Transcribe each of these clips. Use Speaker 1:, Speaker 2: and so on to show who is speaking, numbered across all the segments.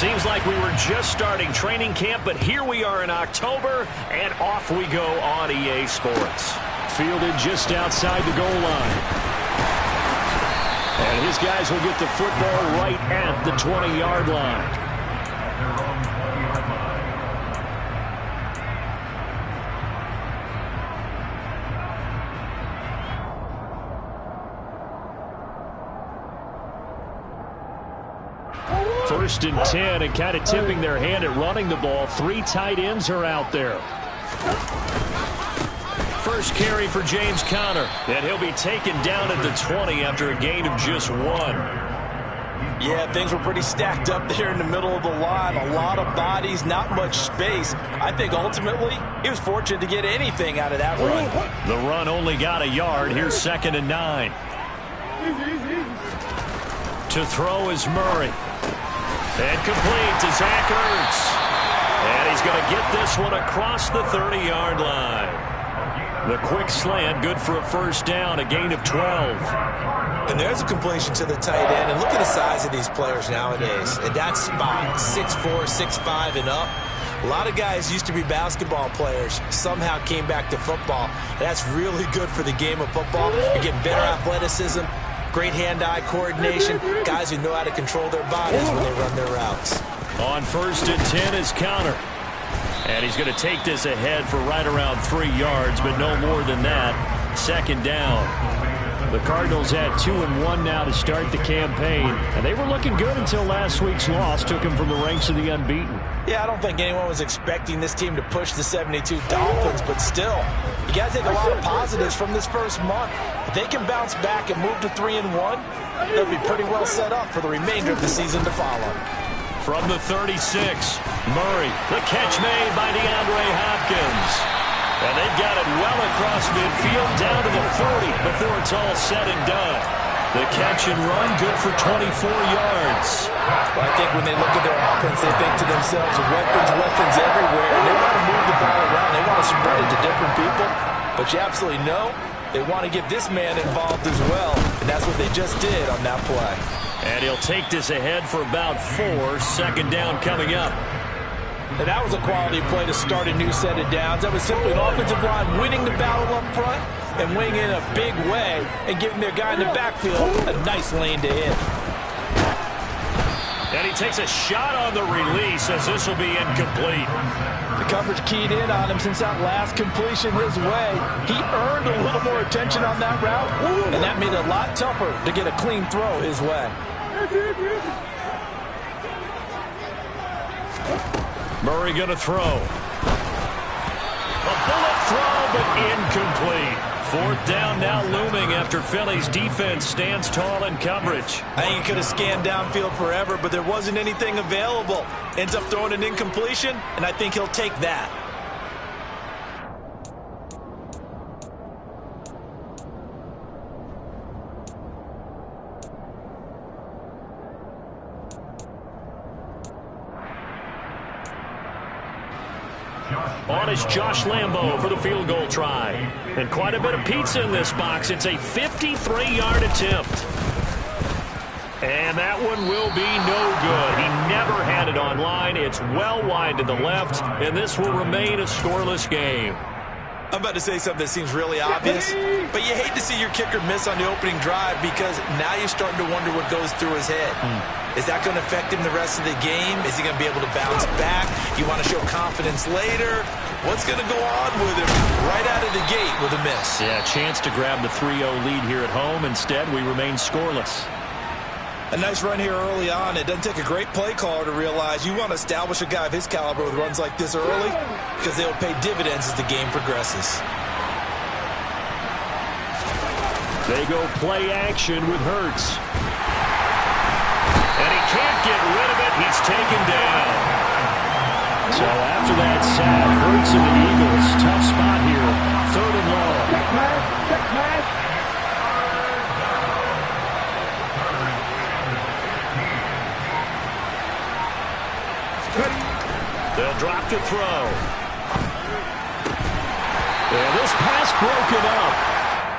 Speaker 1: Seems like we were just starting training camp, but here we are in October, and off we go on EA Sports.
Speaker 2: Fielded just outside the goal line. And his guys will get the football right at the 20-yard line. First and 10, and kind of tipping their hand at running the ball. 3 tight ends are out there. First carry for James Conner, and he'll be taken down at the 20 after a gain of just 1.
Speaker 3: Yeah, things were pretty stacked up there in the middle of the line. A lot of bodies, not much space. I think ultimately he was fortunate to get anything out of that run.
Speaker 1: The run only got a yard. Here's 2nd and 9. To throw is Murray. And complete to Zach Ertz. And he's going to get this one across the 30-yard line. The quick slant, good for a first down, a gain of 12.
Speaker 3: And there's a completion to the tight end. And look at the size of these players nowadays. At that spot, 6'4", 6'5", and up. A lot of guys used to be basketball players, somehow came back to football. And that's really good for the game of football. You're getting better athleticism, great hand-eye coordination, guys who know how to control their bodies when they run their routes.
Speaker 1: On 1st and 10 is Conner. And he's going to take this ahead for right around 3 yards, but no more than that. 2nd down. The Cardinals had 2-1 now to start the campaign. And they were looking good until last week's loss took them from the ranks of the unbeaten.
Speaker 3: Yeah, I don't think anyone was expecting this team to push the 72 Dolphins, but still, you got to take a lot of positives from this first month. If they can bounce back and move to 3-1, they'll be pretty well set up for the remainder of the season to follow.
Speaker 1: From the 36, Murray, the catch made by DeAndre Hopkins. And they've got it well across midfield, down to the 40 before it's all said and done. The catch and run, good for 24 yards.
Speaker 3: Well, I think when they look at their offense, they think to themselves, weapons everywhere. And they want to move the ball around. They want to spread it to different people. But you absolutely know they want to get this man involved as well. And that's what they just did on that play.
Speaker 1: And he'll take this ahead for about 4. 2nd down coming up.
Speaker 3: And that was a quality play to start a new set of downs. That was simply an offensive line winning the battle up front and winning in a big way and giving their guy in the backfield a nice lane to hit.
Speaker 1: And he takes a shot on the release as this will be incomplete.
Speaker 3: The coverage keyed in on him since that last completion his way. He earned a little more attention on that route, and that made it a lot tougher to get a clean throw his way.
Speaker 1: Murray going to throw. A bullet throw, but incomplete. 4th down now looming after Philly's defense stands tall in coverage.
Speaker 3: I think he could have scanned downfield forever, but there wasn't anything available. Ends up throwing an incompletion, and I think he'll take that.
Speaker 1: On is Josh Lambo for the field goal try. And quite a bit of pizza in this box. It's a 53-yard attempt. And that one will be no good. He never had it on line. It's well wide to the left, and this will remain a scoreless game.
Speaker 3: I'm about to say something that seems really obvious, but you hate to see your kicker miss on the opening drive because now you're starting to wonder what goes through his head. Is that going to affect him the rest of the game? Is he going to be able to bounce back? You want to show confidence later? What's going to go on with him right out of the gate with a miss?
Speaker 1: Yeah, chance to grab the 3-0 lead here at home. Instead, we remain scoreless.
Speaker 3: A nice run here early on. It doesn't take a great play caller to realize you want to establish a guy of his caliber with runs like this early because they'll pay dividends as the game progresses.
Speaker 2: They go play action with Hurts.
Speaker 1: And he can't get rid of it. He's taken down.
Speaker 2: So after that sack, Hurts and the Eagles, tough spot here. 3rd and long.
Speaker 1: They'll drop to throw.
Speaker 2: And this pass broken up.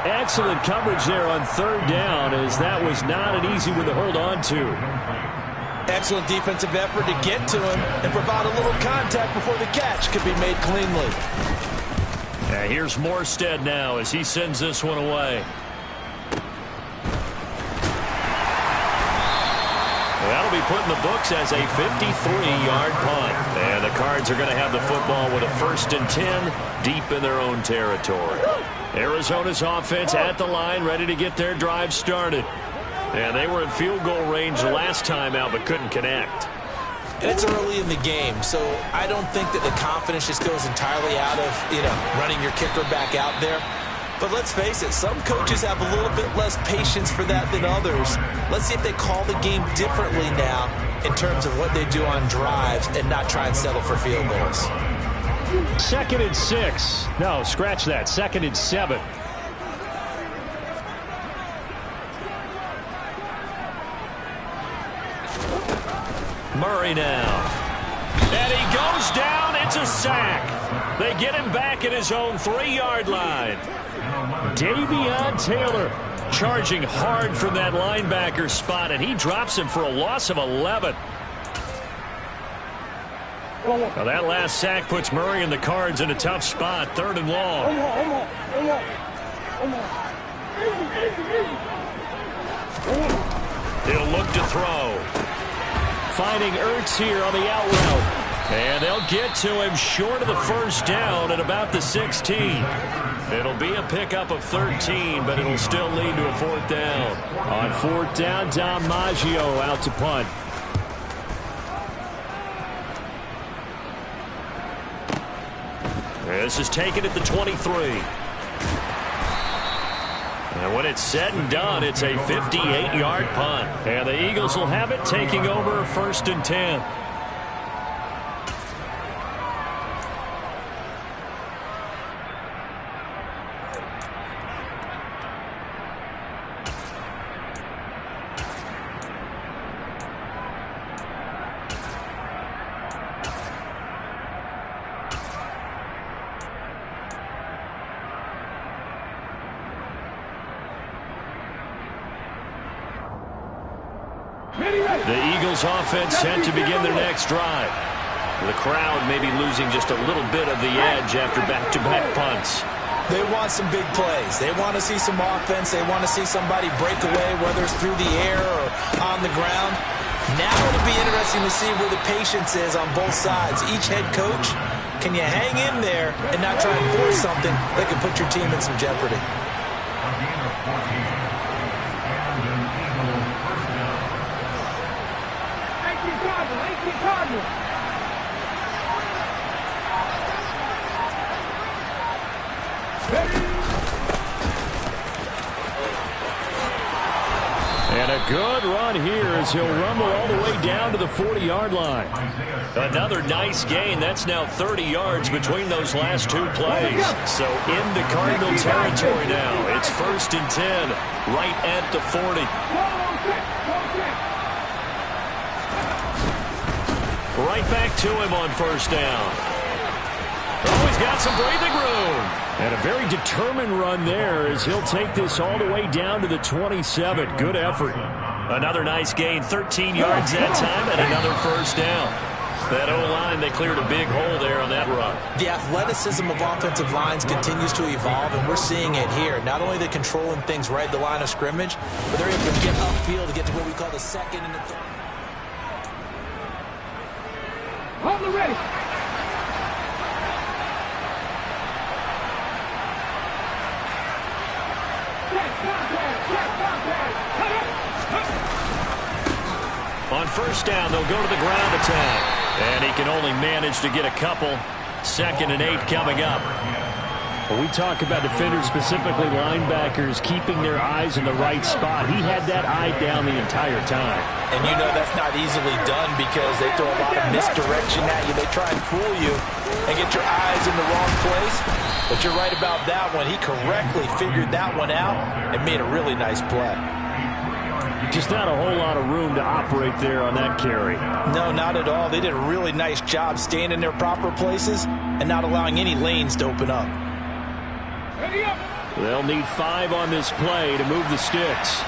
Speaker 2: Excellent coverage there on 3rd down, as that was not an easy one to hold on to.
Speaker 3: Excellent defensive effort to get to him and provide a little contact before the catch could be made cleanly.
Speaker 1: Yeah, here's Morstead now as he sends this one away. That'll be put in the books as a 53-yard punt. And the Cards are going to have the football with a 1st and 10 deep in their own territory. Arizona's offense at the line, ready to get their drive started. And they were in field goal range last time out but couldn't connect.
Speaker 3: And it's early in the game, so I don't think that the confidence just goes entirely out of, running your kicker back out there. But let's face it, some coaches have a little bit less patience for that than others. Let's see if they call the game differently now in terms of what they do on drives and not try and settle for field goals.
Speaker 2: 2nd and 6. No, scratch that. 2nd and 7.
Speaker 1: Murray now. And he goes down. It's a sack. They get him back at his own 3-yard line.
Speaker 2: Davion Taylor
Speaker 1: charging hard from that linebacker spot, and he drops him for a loss of 11. Now that last sack puts Murray and the Cards in a tough spot. 3rd and long. He'll look to throw. Finding Ertz here on the out route. And they'll get to him short of the 1st down at about the 16. It'll be a pickup of 13, but it'll still lead to a 4th down.
Speaker 2: On 4th down, Dom Maggio out to punt.
Speaker 1: This is taken at the 23. And when it's said and done, it's a 58-yard punt. And the Eagles will have it, taking over 1st and 10. The Eagles offense set to begin their next drive. The crowd may be losing just a little bit of the edge after back-to-back punts.
Speaker 3: They want some big plays. They want to see some offense. They want to see somebody break away, whether it's through the air or on the ground. Now it'll be interesting to see where the patience is on both sides. Each head coach, can you hang in there and not try and force something that can put your team in some jeopardy?
Speaker 2: And a good run here as he'll rumble all the way down to the 40-yard line.
Speaker 1: Another nice gain. That's now 30 yards between those last 2 plays. So into Cardinal territory now. It's 1st and 10, right at the 40. Right back to him on 1st down. Oh, he's got some breathing room.
Speaker 2: And a very determined run there as he'll take this all the way down to the 27. Good effort.
Speaker 1: Another nice gain, 13 yards that time, and another 1st down. That O-line, they cleared a big hole there on that run.
Speaker 3: The athleticism of offensive lines continues to evolve, and we're seeing it here. Not only are they controlling things right at the line of scrimmage, but they're able to get upfield to get to what we call the 2nd and the 3rd.
Speaker 4: Hold it ready.
Speaker 1: On 1st down, they'll go to the ground attack. And he can only manage to get a couple. 2nd and 8 coming up.
Speaker 2: When we talk about defenders, specifically linebackers, keeping their eyes in the right spot, he had that eye down the entire time.
Speaker 3: And you know that's not easily done because they throw a lot of misdirection at you. They try and fool you and get your eyes in the wrong place. But you're right about that one. He correctly figured that one out and made a really nice play.
Speaker 2: Just not a whole lot of room to operate there on that carry.
Speaker 3: No, not at all. They did a really nice job staying in their proper places and not allowing any lanes to open up.
Speaker 2: They'll need 5 on this play to move the sticks.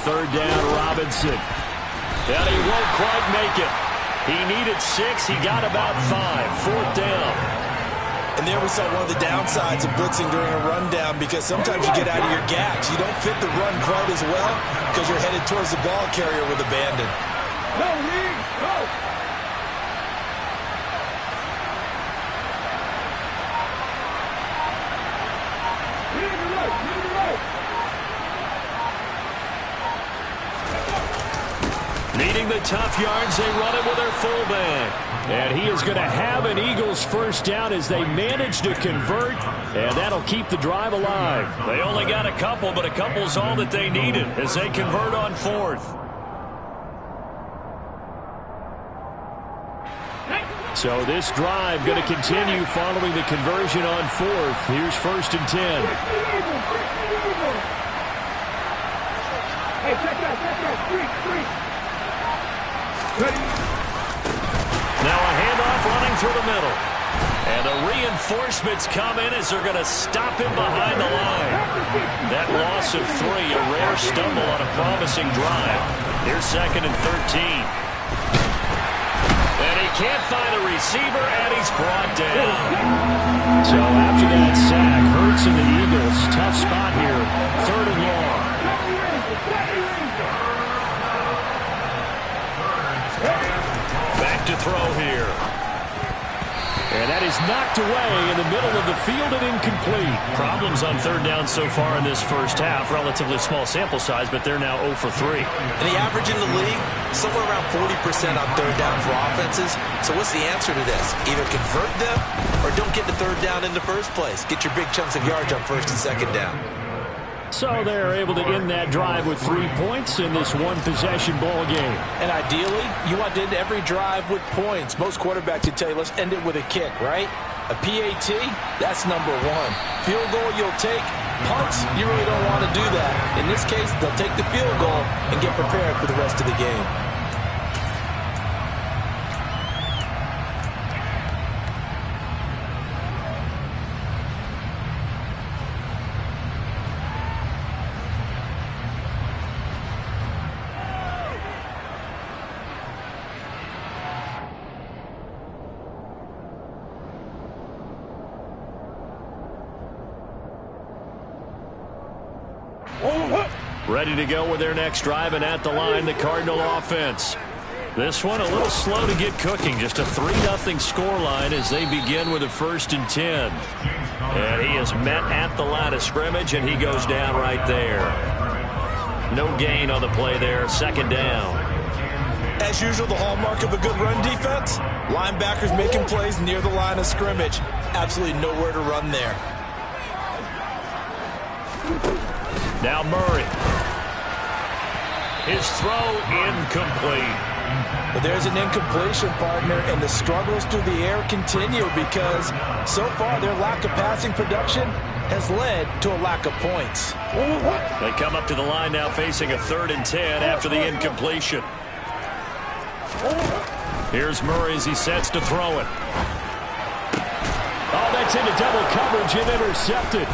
Speaker 2: third down, Robinson.
Speaker 1: And he won't quite make it. He needed 6. He got about 5. Fourth down.
Speaker 3: And there we saw one of the downsides of blitzing during a rundown, because sometimes you get out of your gaps. You don't fit the run quite as well because you're headed towards the ball carrier with abandon.
Speaker 4: Go, Lee, go.
Speaker 1: Needing the tough yards, they run it with their fullback.
Speaker 2: And he is going to have an Eagles first down as they manage to convert, and that'll keep the drive alive.
Speaker 1: They only got a couple, but a couple's all that they needed as they convert on fourth.
Speaker 2: So this drive going to continue following the conversion on fourth. Here's first and 10.
Speaker 4: Hey, check that, streak.
Speaker 1: Now a handoff running through the middle. And the reinforcements come in as they're going to stop him behind the line. That loss of 3, a rare stumble on a promising drive. Here's second and 13. And he can't find a receiver, and he's brought down.
Speaker 2: So after that sack, Hurts and the Eagles, tough spot here. Third and long.
Speaker 1: Back to throw here.
Speaker 2: And that is knocked away in the middle of the field and incomplete.
Speaker 1: Problems on third down so far in this first half. Relatively small sample size, but they're now 0 for 3.
Speaker 3: And the average in the league, somewhere around 40% on third down for offenses. So what's the answer to this? Either convert them or don't get the third down in the first place. Get your big chunks of yards on first and second down.
Speaker 2: So they're able to end that drive with 3 points in this one-possession ball game.
Speaker 3: And ideally, you want to end every drive with points. Most quarterbacks would tell you, let's end it with a kick, right? A PAT, that's number 1. Field goal you'll take. Punts, you really don't want to do that. In this case, they'll take the field goal and get prepared for the rest of the game.
Speaker 1: Ready to go with their next drive, and at the line, the Cardinal offense. This one a little slow to get cooking. Just a 3-0 scoreline as they begin with a first and 10. And he is met at the line of scrimmage, and he goes down right there. No gain on the play there. Second down.
Speaker 3: As usual, the hallmark of a good run defense, linebackers making plays near the line of scrimmage. Absolutely nowhere to run there.
Speaker 1: Now Murray. His throw incomplete.
Speaker 3: But there's an incompletion, partner, and the struggles through the air continue because so far their lack of passing production has led to a lack of points.
Speaker 1: They come up to the line now facing a 3rd and 10 after the incompletion. Here's Murray as he sets to throw it.
Speaker 2: Oh, that's into double coverage and intercepted.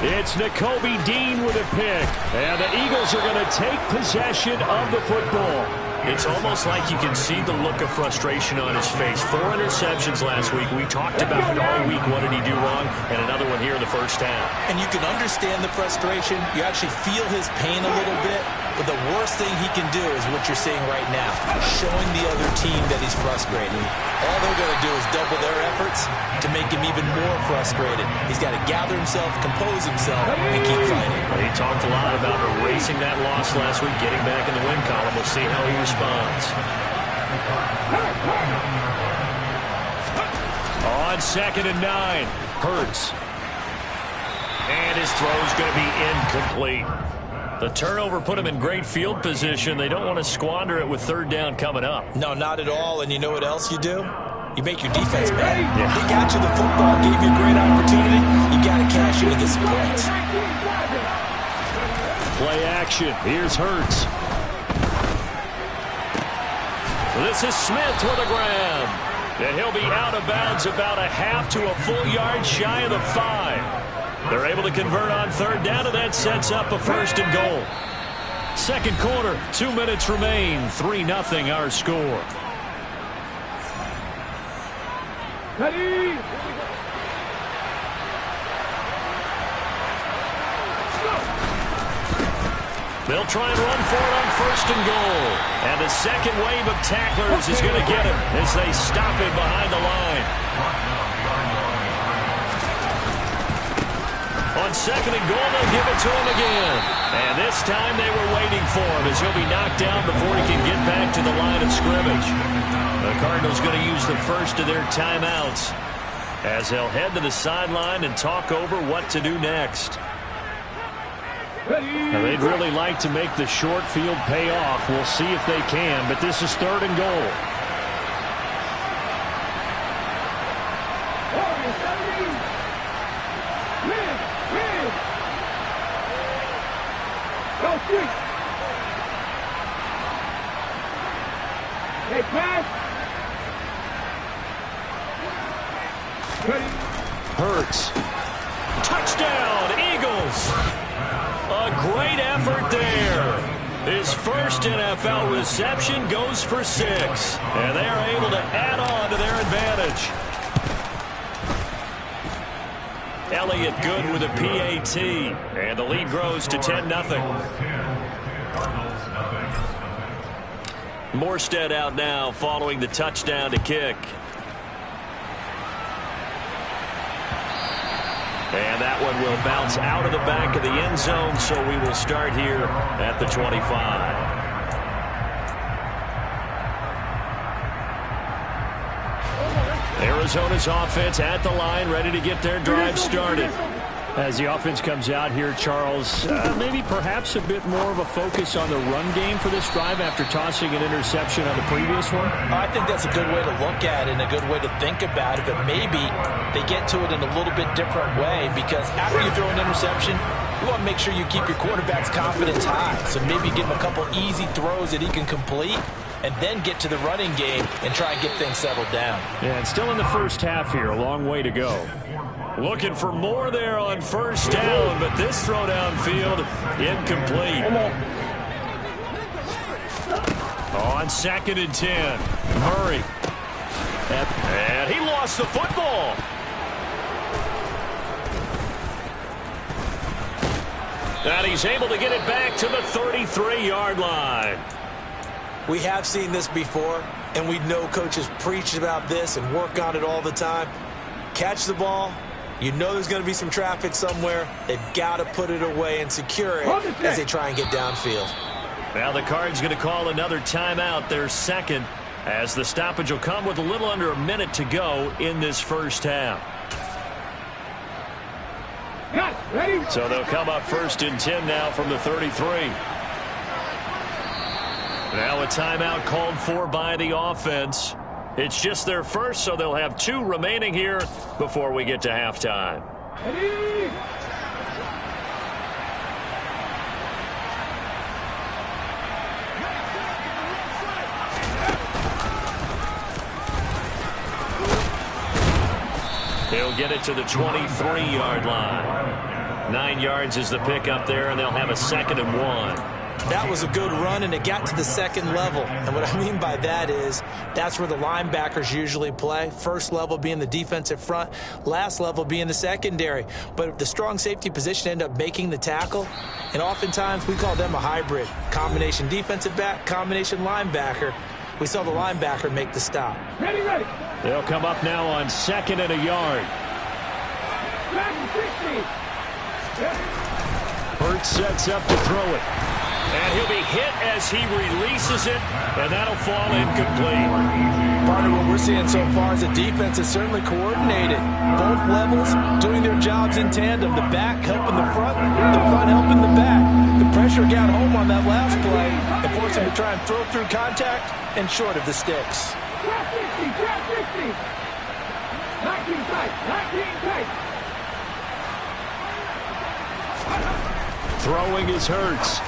Speaker 2: It's Nakobe Dean with a pick. And the Eagles are going to take possession of the football.
Speaker 1: It's almost like you can see the look of frustration on his face. 4 interceptions last week. We talked about it all week. What did he do wrong? And another one here in the first half.
Speaker 3: And you can understand the frustration. You actually feel his pain a little bit. But the worst thing he can do is what you're seeing right now, showing the other team that he's frustrated. All they're going to do is double their efforts to make him even more frustrated. He's got to gather himself, compose himself, and keep fighting.
Speaker 1: Well, he talked a lot about erasing that loss last week, getting back in the win column. We'll see how he responds. On 2nd and 9, Hurts. And his throw's going to be incomplete. The turnover put him in great field position. They don't want to squander it with 3rd down coming up.
Speaker 3: No, not at all. And you know what else you do? You make your defense mad. Yeah. They got you the football, gave you a great opportunity. You got to cash in and get some points.
Speaker 2: Play action. Here's Hurts.
Speaker 1: This is Smith with a grab. And he'll be out of bounds about a half to a full yard shy of the 5. They're able to convert on 3rd down, and that sets up a 1st and goal.
Speaker 2: Second quarter, 2 minutes remain. 3-0 our score.
Speaker 4: Ready?
Speaker 1: They'll try and run for it on first and goal. And the second wave of tacklers is going to get him as they stop him behind the line. On second and goal, they'll give it to him again. And this time they were waiting for him as he'll be knocked down before he can get back to the line of scrimmage. The Cardinals going to use the first of their timeouts as they'll head to the sideline and talk over what to do next.
Speaker 2: Now, they'd really like to make the short field pay off. We'll see if they can, but this is third and goal. Hurts.
Speaker 1: Touchdown, Eagles. A great effort there. His first NFL reception goes for 6. And they are able to add on to their advantage. Elliott good with a PAT. And the lead grows to 10-0. Morstead out now following the touchdown to kick. And that one will bounce out of the back of the end zone, so we will start here at the 25. Arizona's offense at the line, ready to get their drive started.
Speaker 2: As the offense comes out here, Charles, maybe perhaps a bit more of a focus on the run game for this drive after tossing an interception on the previous one?
Speaker 3: I think that's a good way to look at it and a good way to think about it, but maybe they get to it in a little bit different way because after you throw an interception, you want to make sure you keep your quarterback's confidence high. So maybe give him a couple easy throws that he can complete and then get to the running game and try and get things settled down.
Speaker 2: Yeah, and still in the first half here, a long way to go.
Speaker 1: Looking for more there on first down, but this throw downfield incomplete. On second and 10, Murray. And he lost the football. And he's able to get it back to the 33-yard line.
Speaker 3: We have seen this before, and we know coaches preach about this and work on it all the time. Catch the ball. You know there's going to be some traffic somewhere. They've got to put it away and secure it as they try and get downfield.
Speaker 1: Now the Cards going to call another timeout, their second, as the stoppage will come with a little under a minute to go in this first half. So they'll come up first and 10 now from the 33. Now a timeout called for by the offense. It's just their first, so they'll have 2 remaining here before we get to halftime. He'll get it to the 23-yard line. 9 yards is the pickup there, and they'll have a second and 1.
Speaker 3: That was a good run, and it got to the second level. And what I mean by that is that's where the linebackers usually play. First level being the defensive front, last level being the secondary. But the strong safety position ended up making the tackle, and oftentimes we call them a hybrid. Combination defensive back, combination linebacker. We saw the linebacker make the stop.
Speaker 4: Ready, ready.
Speaker 2: They'll come up now on second and a yard. Hurts sets up to throw it.
Speaker 1: And he'll be hit as he releases it, and that'll fall incomplete.
Speaker 3: Part of what we're seeing so far is the defense is certainly coordinated. Both levels doing their jobs in tandem. The back helping the front helping the back. The pressure got home on that last play and forced him to try and throw through contact and short of the sticks.
Speaker 4: Trap 60, 19 tight, 19 tight.
Speaker 2: Throwing is Hurts.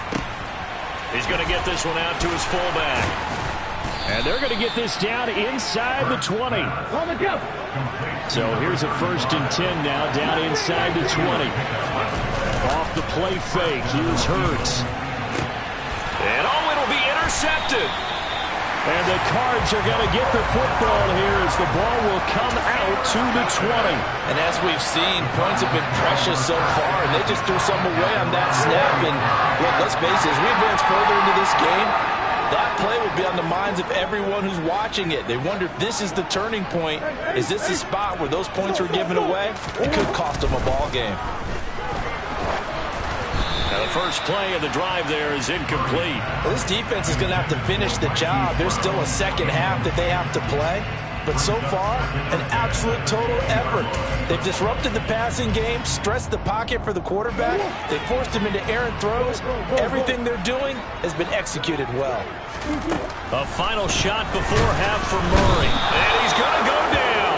Speaker 1: He's going to get this one out to his fullback.
Speaker 2: And they're going to get this down inside the 20.
Speaker 4: On the go.
Speaker 2: So here's a first and 10 now, down inside the 20. Off the play fake, here's Hurts.
Speaker 1: And oh, it'll be intercepted.
Speaker 2: And the Cards are going to get the football here as the ball will come out to the 20.
Speaker 3: And as we've seen, points have been precious so far, and they just threw some away on that snap. And look, let's face it, as we advance further into this game, that play will be on the minds of everyone who's watching it. They wonder if this is the turning point. Is this the spot where those points were given away? It could cost them a ball game.
Speaker 1: Now the first play of the drive there is incomplete.
Speaker 3: Well, this defense is going to have to finish the job. There's still a second half that they have to play. But so far, an absolute total effort. They've disrupted the passing game, stressed the pocket for the quarterback. They forced him into errant throws. Everything they're doing has been executed well.
Speaker 1: A final shot before half for Murray. And he's going to go down.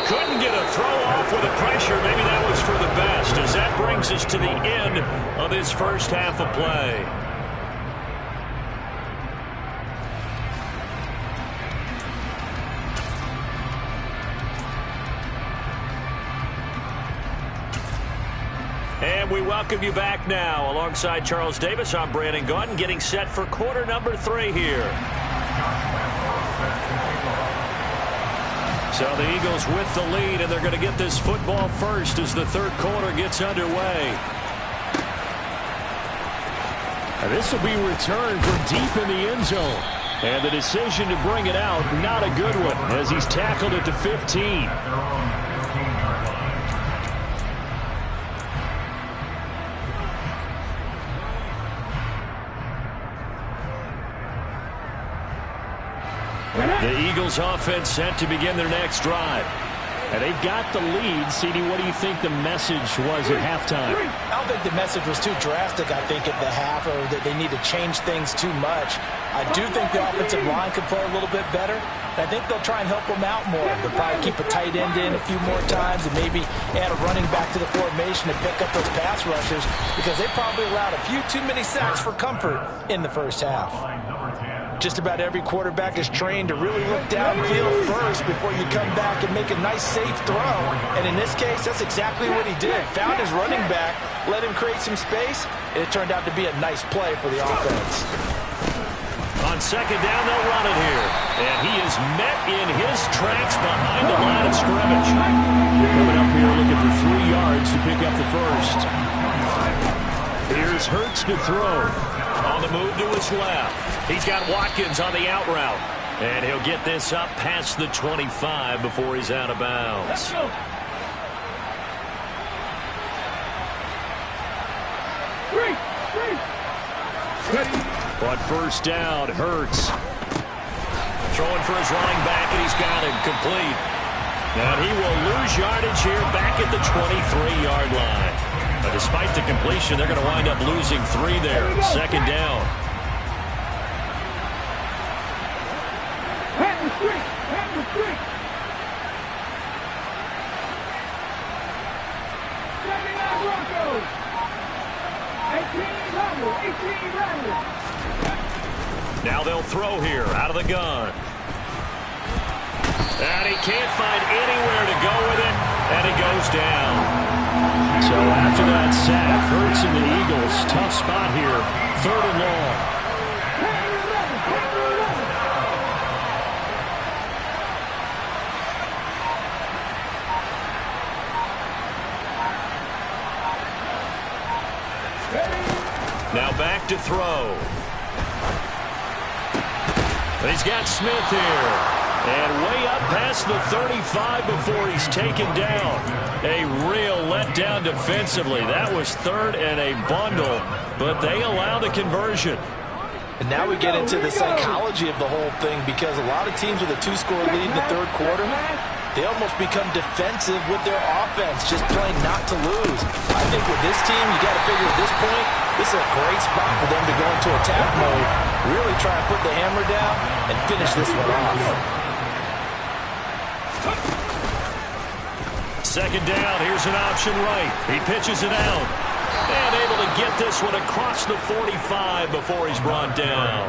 Speaker 1: Couldn't get a throw off with the pressure. Maybe that was for the best, as that brings us to the end of this first half of play. And we welcome you back now. Alongside Charles Davis, I'm Brandon Gaudin, getting set for quarter number 3 here. So the Eagles with the lead, and they're going to get this football first as the third quarter gets underway.
Speaker 2: And this will be returned from deep in the end zone. And the decision to bring it out, not a good one, as he's tackled at the 15. The Eagles offense set to begin their next drive. And they've got the lead. CD, what do you think the message was at halftime?
Speaker 3: I don't think the message was too drastic, I think, at the half, or that they need to change things too much. I do think the offensive line could play a little bit better. I think they'll try and help them out more. They'll probably keep a tight end in a few more times and maybe add a running back to the formation to pick up those pass rushers, because they probably allowed a few too many sacks for comfort in the first half. Just about every quarterback is trained to really look downfield first before you come back and make a nice, safe throw. And in this case, that's exactly what he did. Found his running back, let him create some space, and it turned out to be a nice play for the offense.
Speaker 1: On second down, they'll run it here. And he is met in his tracks behind the line of scrimmage.
Speaker 2: Coming up here looking for 3 yards to pick up the first. Here's Hurts to throw.
Speaker 1: On the move to his left. He's got Watkins on the out route. And he'll get this up past the 25 before he's out of bounds.
Speaker 2: But first down, Hurts.
Speaker 1: Throwing for his running back, and he's got him complete. And he will lose yardage here back at the 23-yard line. But despite the completion, they're going to wind up losing 3 there. Second down. Now they'll throw here out of the gun. And he can't find anywhere to go with it, and he goes down.
Speaker 2: So after that sack, Hurts and the Eagles, tough spot here, 3rd and long.
Speaker 1: Now back to throw. But he's got Smith here. And way up past the 35 before he's taken down. A real letdown defensively. That was 3rd and a bundle, but they allow the conversion.
Speaker 3: And now we get into the psychology of the whole thing, because a lot of teams with a 2-score lead in the 3rd quarter, they almost become defensive with their offense, just playing not to lose. I think with this team, you got to figure at this point, this is a great spot for them to go into attack mode, really try and put the hammer down and finish this one off.
Speaker 1: Second down, here's an option right. He pitches it out. And able to get this one across the 45 before he's brought down.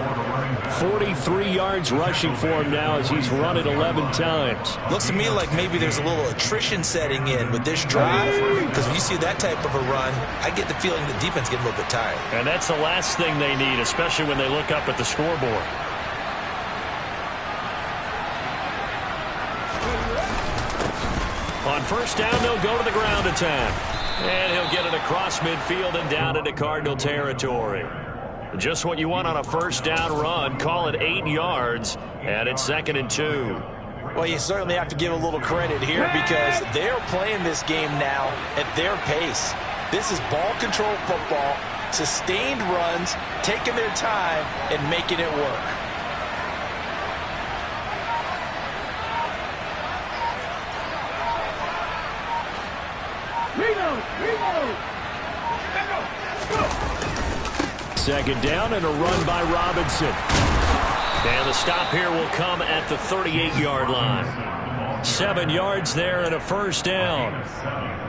Speaker 2: 43 yards rushing for him now as he's run it 11 times.
Speaker 3: Looks to me like maybe there's a little attrition setting in with this drive, because when you see that type of a run, I get the feeling the defense getting a little bit tired.
Speaker 1: And that's the last thing they need, especially when they look up at the scoreboard. On first down, they'll go to the ground attack. And he'll get it across midfield and down into Cardinal territory. Just what you want on a first down run. Call it 8 yards, and it's 2nd and 2.
Speaker 3: Well, you certainly have to give a little credit here because they're playing this game now at their pace. This is ball control football, sustained runs, taking their time, and making it work.
Speaker 2: Second down and a run by Robinson.
Speaker 1: And the stop here will come at the 38-yard line. 7 yards there and a first down.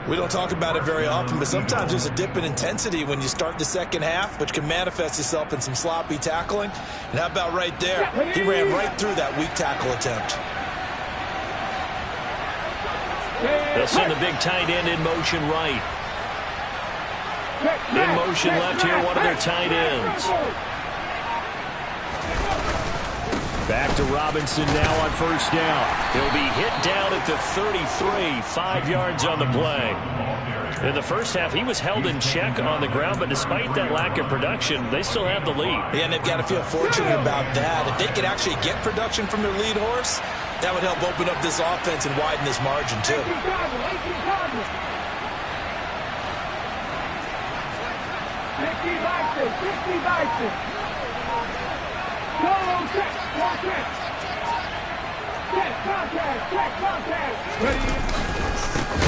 Speaker 3: We don't talk about it very often, but sometimes there's a dip in intensity when you start the second half, which can manifest itself in some sloppy tackling. And how about right there? He ran right through that weak tackle attempt.
Speaker 1: They'll send the big tight end in motion right. In motion left here, one of their tight ends.
Speaker 2: Back to Robinson now on first down.
Speaker 1: He'll be hit down at the 33, 5 yards on the play. In the first half, he was held in check on the ground, but despite that lack of production, they still have the lead.
Speaker 3: Yeah, and they've got to feel fortunate about that. If they could actually get production from their lead horse, that would help open up this offense and widen this margin, too.
Speaker 4: 50 Bison. Go, check, contact. Ready.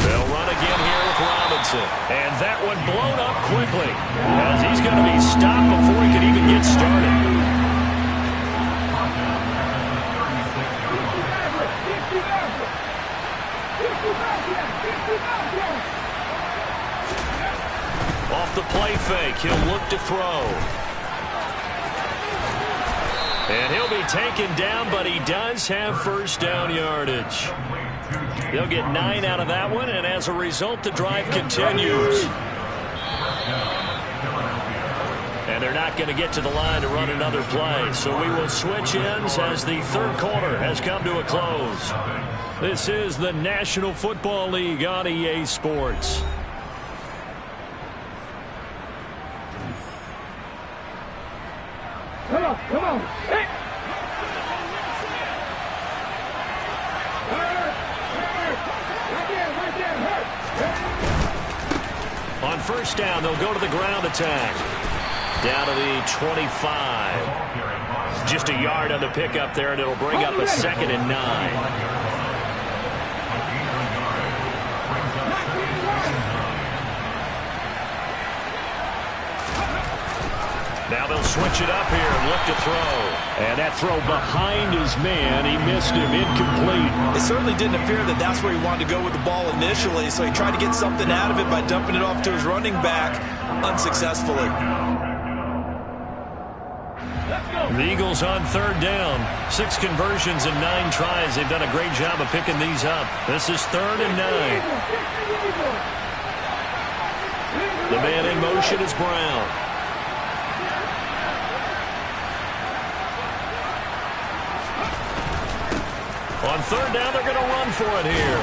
Speaker 1: They'll run again here with Robinson. And that one blown up quickly as he's going to be stopped before he can even get started. Off the play fake, he'll look to throw. And he'll be taken down, but he does have first down yardage. They'll get 9 out of that one, and as a result, the drive continues. And they're not going to get to the line to run another play, so we will switch ends as the third quarter has come to a close. This is the National Football League on EA Sports.
Speaker 4: Come on. Hey.
Speaker 1: On first down, they'll go to the ground attack. Down to the 25. Just a yard on the pickup there, and it'll bring up a 2nd and 9. Now they'll switch it up here and look to throw.
Speaker 2: And that throw behind his man, he missed him, incomplete.
Speaker 3: It certainly didn't appear that that's where he wanted to go with the ball initially, so he tried to get something out of it by dumping it off to his running back unsuccessfully.
Speaker 1: The Eagles on third down. 6 conversions and 9 tries. They've done a great job of picking these up. This is 3rd and 9. The man in motion is Brown. On third down, they're going to run for it here.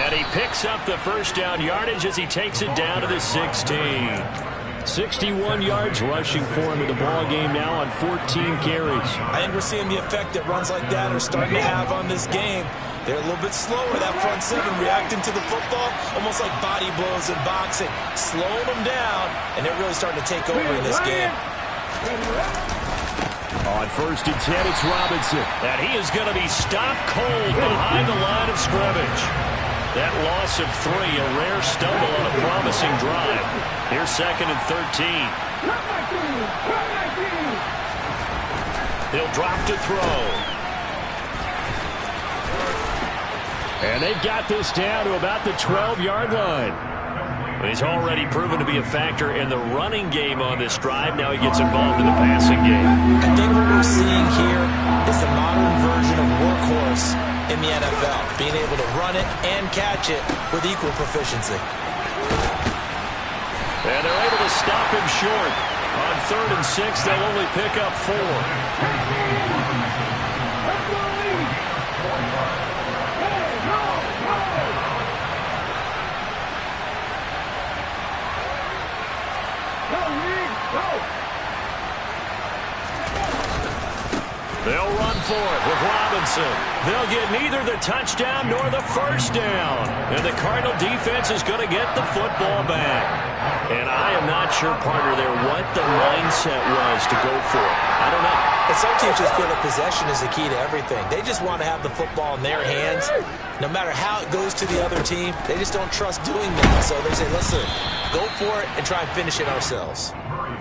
Speaker 1: And he picks up the first down yardage as he takes it down to the 16.
Speaker 2: 61 yards rushing for him in the ball game now on 14 carries.
Speaker 3: I think we're seeing the effect that runs like that are starting to have on this game. They're a little bit slower, that front seven, reacting to the football, almost like body blows in boxing, slowing them down, and they're really starting to take over in this game.
Speaker 2: On first and 10, it's Robinson.
Speaker 1: And he is going to be stopped cold behind the line of scrimmage. That loss of 3, a rare stumble on a promising drive. Here's 2nd and 13. He'll drop to throw.
Speaker 2: And they've got this down to about the 12-yard line.
Speaker 1: He's already proven to be a factor in the running game on this drive. Now he gets involved in the passing game.
Speaker 3: I think what we're seeing here is the modern version of workhorse in the NFL, being able to run it and catch it with equal proficiency.
Speaker 1: And they're able to stop him short. On 3rd and 6, they'll only pick up 4. They'll run for it with Robinson. They'll get neither the touchdown nor the first down. And the Cardinal defense is going to get the football back. And I am not sure, partner, there what the mindset was to go for it. I don't know.
Speaker 3: And some teams just feel that possession is the key to everything. They just want to have the football in their hands. No matter how it goes to the other team, they just don't trust doing that. So they say, listen, go for it and try and finish it ourselves.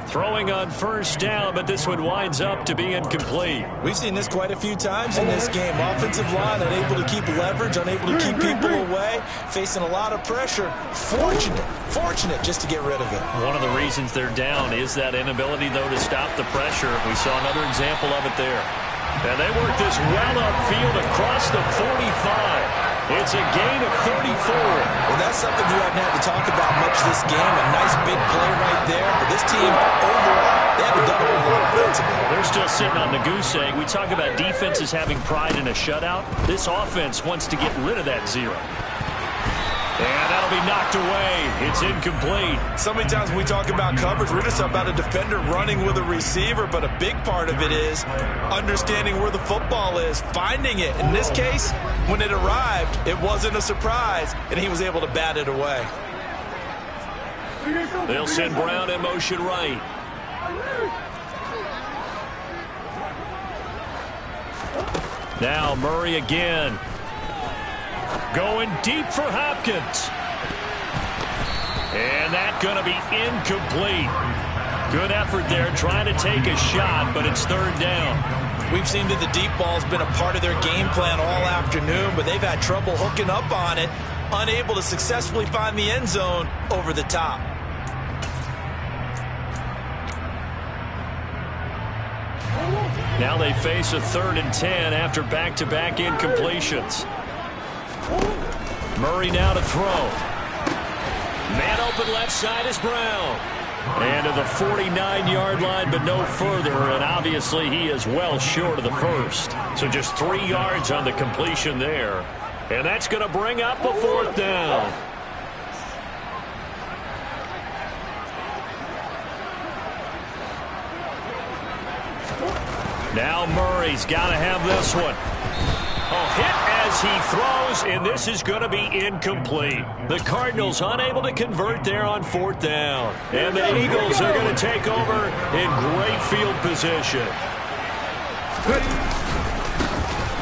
Speaker 1: Throwing on first down, but this one winds up to be incomplete.
Speaker 3: We've seen this quite a few times in this game. Offensive line unable to keep leverage, unable to keep people away, facing a lot of pressure. Fortunate just to get rid of it.
Speaker 1: One of the reasons they're down is that inability, though, to stop the pressure. We saw another example of it there. And they work this well upfield across the 45. It's a gain of 34.
Speaker 3: Well, that's something you haven't had to talk about much this game. A nice big play right there. But this team, overall, they haven't done a whole lot offensively.
Speaker 1: They're still sitting on the goose egg. We talk about defenses having pride in a shutout. This offense wants to get rid of that 0. And that'll be knocked away. It's incomplete.
Speaker 3: So many times when we talk about coverage, we're just about a defender running with a receiver, but a big part of it is understanding where the football is, finding it. In this case, when it arrived, it wasn't a surprise, and he was able to bat it away.
Speaker 1: They'll send Brown in motion right. Now Murray again. Going deep for Hopkins. And that's going to be incomplete. Good effort there trying to take a shot, but it's 3rd down.
Speaker 3: We've seen that the deep ball's been a part of their game plan all afternoon, but they've had trouble hooking up on it, unable to successfully find the end zone over the top.
Speaker 1: Now they face a 3rd and 10 after back-to-back incompletions. Murray now to throw. Man open left side is Brown. And to the 49-yard line, but no further. And obviously he is well short of the first. So just 3 yards on the completion there. And that's going to bring up a 4th down. Now Murray's got to have this one. Hit as he throws, and this is going to be incomplete. The Cardinals unable to convert there on 4th down. And the Eagles are going to take over in great field position.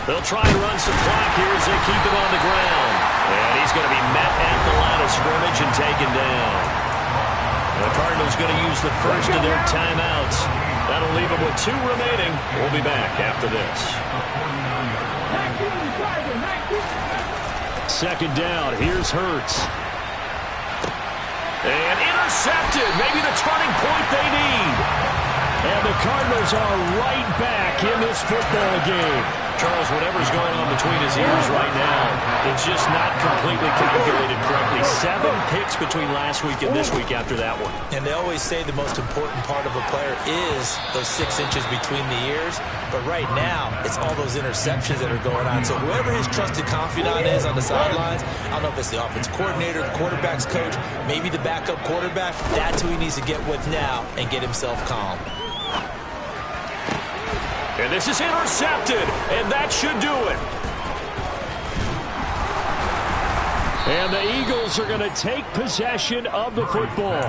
Speaker 1: They'll try and run some clock here as they keep it on the ground. And he's going to be met at the line of scrimmage and taken down. The Cardinals going to use the first of their timeouts. That'll leave them with 2 remaining. We'll be back after this. 2nd down. Here's Hurts. And intercepted. Maybe the turning point they need. And the Cardinals are right back in this football game. Charles, whatever's going on between his ears right now, it's just not completely calculated correctly. 7 picks between last week and this week after that one.
Speaker 3: And they always say the most important part of a player is those 6 inches between the ears. But right now, it's all those interceptions that are going on. So whoever his trusted confidant is on the sidelines, I don't know if it's the offense coordinator, the quarterback's coach, maybe the backup quarterback, that's who he needs to get with now and get himself calm.
Speaker 1: And this is intercepted, and that should do it. And the Eagles are going to take possession of the football.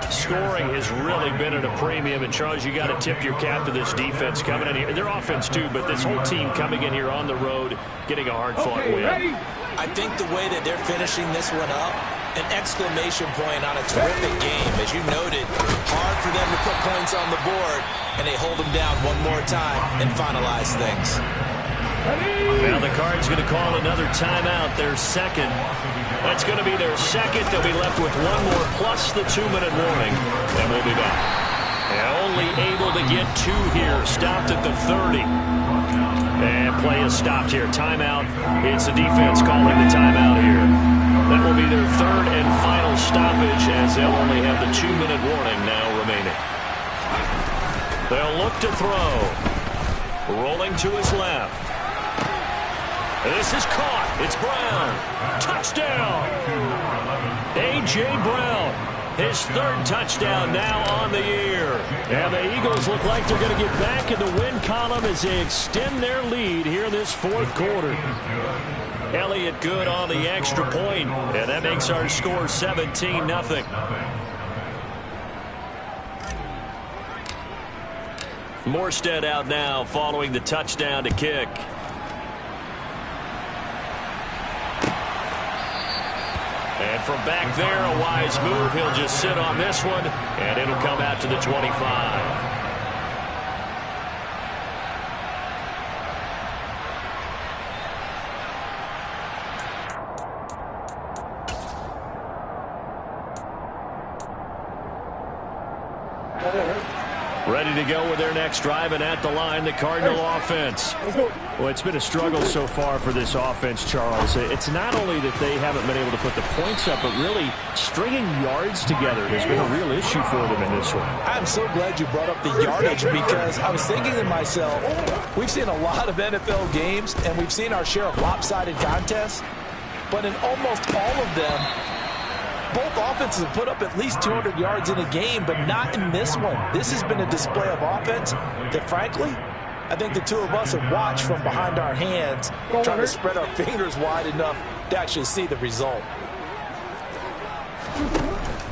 Speaker 1: Scoring has really been at a premium, and Charles, you got to tip your cap to this defense coming in here. Their offense too, but this whole team coming in here on the road, getting a hard-fought win.
Speaker 3: I think the way that they're finishing this one up, an exclamation point on a terrific game. As you noted, hard for them to put points on the board, and they hold them down one more time and finalize things.
Speaker 1: Now the Cards going to call another timeout, their 2nd. That's going to be their second. They'll be left with one more plus the 2-minute warning, and we'll be back. And only able to get 2 here. Stopped at the 30. And play is stopped here. Timeout. It's the defense calling the timeout here. That will be their third and final stoppage, as they'll only have the 2-minute warning now remaining. They'll look to throw. Rolling to his left. This is caught. It's Brown. Touchdown. A.J. Brown. His third touchdown now on the year. And the Eagles look like they're going to get back in the win column as they extend their lead here in this fourth quarter. Elliott good on the extra point, and that makes our score 17-0. Morstead out now following the touchdown to kick. And from back there, a wise move. He'll just sit on this one, and it'll come out to the 25. Ready to go with their next drive, and at the line, the Cardinal offense.
Speaker 2: Well, it's been a struggle so far for this offense, Charles. It's not only that they haven't been able to put the points up, but really stringing yards together has been a real issue for them in this one.
Speaker 3: I'm so glad you brought up the yardage, because I was thinking to myself, we've seen a lot of NFL games, and we've seen our share of lopsided contests, but in almost all of them, both offenses have put up at least 200 yards in a game, but not in this one. This has been a display of offense that, frankly, I think the two of us have watched from behind our hands, trying to spread our fingers wide enough to actually see the result.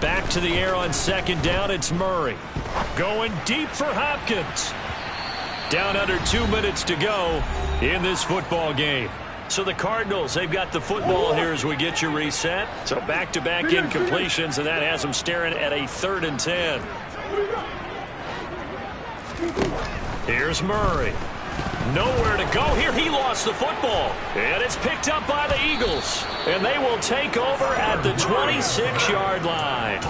Speaker 1: Back to the air on second down. It's Murray. Going deep for Hopkins. Down under 2 minutes to go in this football game. So the Cardinals, they've got the football here as we get you reset. So back-to-back incompletions, and that has them staring at a 3rd and 10. Here's Murray. Nowhere to go here. He lost the football. And it's picked up by the Eagles. And they will take over at the 26-yard line.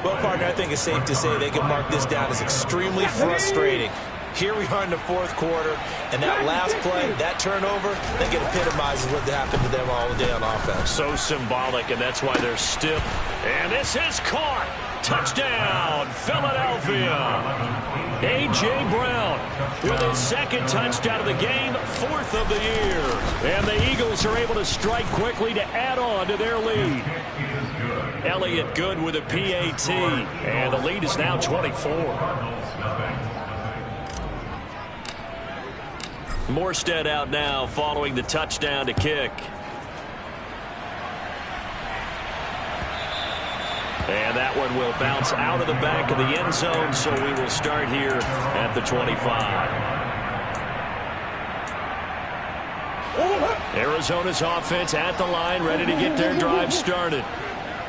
Speaker 3: Well, partner, I think it's safe to say they can mark this down as extremely frustrating. Here we are in the fourth quarter, and that last play, that turnover, I think it epitomizes what happened to them all day on offense.
Speaker 1: So symbolic, and that's why they're stiff. And this is caught. Touchdown, Philadelphia. A.J. Brown with his second touchdown of the game, 4th of the year. And the Eagles are able to strike quickly to add on to their lead. Elliott good with a PAT, and the lead is now 24. Morstead out now following the touchdown to kick. And that one will bounce out of the back of the end zone, so we will start here at the 25. Arizona's offense at the line, ready to get their drive started.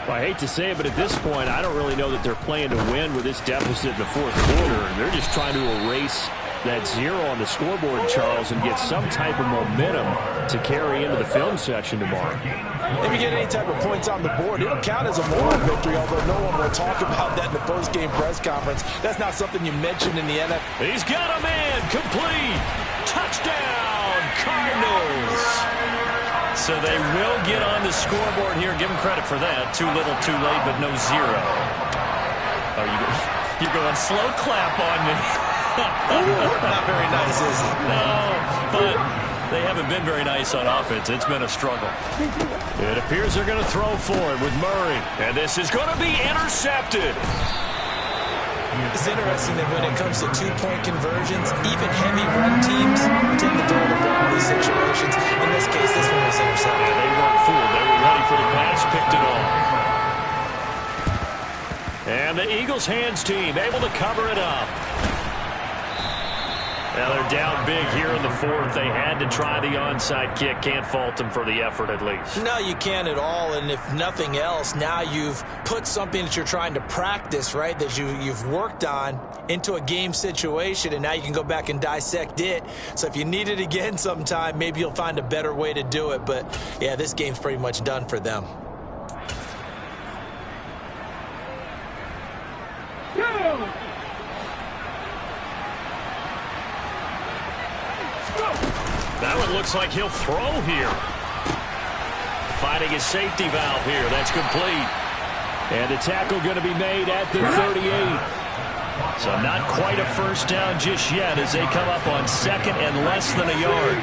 Speaker 2: Well, I hate to say it, but at this point, I don't really know that they're playing to win with this deficit in the fourth quarter. They're just trying to erase that 0 on the scoreboard, Charles, and get some type of momentum to carry into the film section tomorrow.
Speaker 3: If you get any type of points on the board, it'll count as a moral victory, although no one will talk about that in the post-game press conference. That's not something you mentioned in the NFL.
Speaker 1: He's got a man, complete. Touchdown, Cardinals. So they will get on the scoreboard here. Give them credit for that. Too little, too late, but no 0. Oh, you're going slow clap on me.
Speaker 3: Not very nice, is it?
Speaker 1: No, but they haven't been very nice on offense. It's been a struggle. It appears they're going to throw forward with Murray. And this is going to be intercepted.
Speaker 3: It's interesting that when it comes to two-point conversions, even heavy run teams tend to throw the ball in these situations. In this case, this one was intercepted.
Speaker 1: They weren't fooled. They were ready for the pass, picked it off. And the Eagles hands team able to cover it up. Now they're down big here in the fourth. They had to try the onside kick. Can't fault them for the effort at least.
Speaker 3: No, you can't at all. And if nothing else, now you've put something that you're trying to practice, right, that you've worked on into a game situation, and now you can go back and dissect it. So if you need it again sometime, maybe you'll find a better way to do it. But, yeah, this game's pretty much done for them.
Speaker 1: That one looks like he'll throw here. Finding his safety valve here. That's complete.
Speaker 2: And the tackle going to be made at the 38.
Speaker 1: So not quite a first down just yet as they come up on second and less than a yard.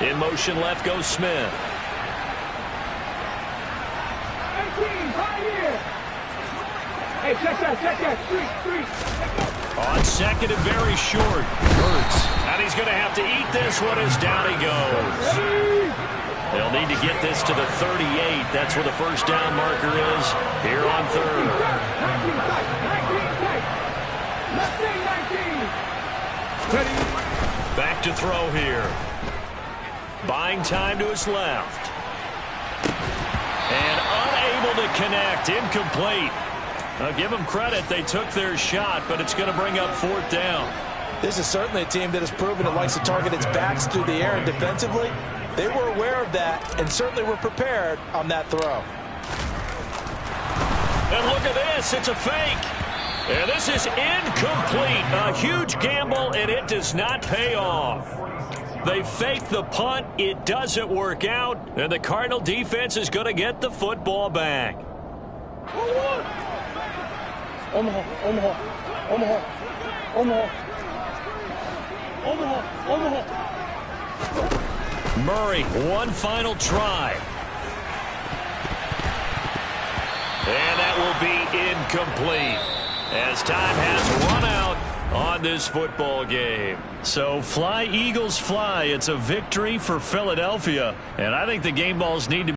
Speaker 1: In motion left goes Smith.
Speaker 4: 18, right here. Hey, check that. Street.
Speaker 1: On second and very short. Hurts. And he's going to have to eat this one as down he goes. They'll need to get this to the 38. That's where the first down marker is here on third.
Speaker 4: 19.
Speaker 1: Back to throw here. Buying time to his left. And unable to connect. Incomplete. Now give them credit. They took their shot, but it's going to bring up fourth down.
Speaker 3: This is certainly a team that has proven it likes to target its backs through the air, and defensively, they were aware of that and certainly were prepared on that throw.
Speaker 1: And look at this. It's a fake. And this is incomplete. A huge gamble, and it does not pay off. They fake the punt. It doesn't work out. And the Cardinal defense is going to get the football back.
Speaker 4: Omaha.
Speaker 1: Murray, one final try. And that will be incomplete as time has run out on this football game. So fly, Eagles, fly. It's a victory for Philadelphia. And I think the game balls need to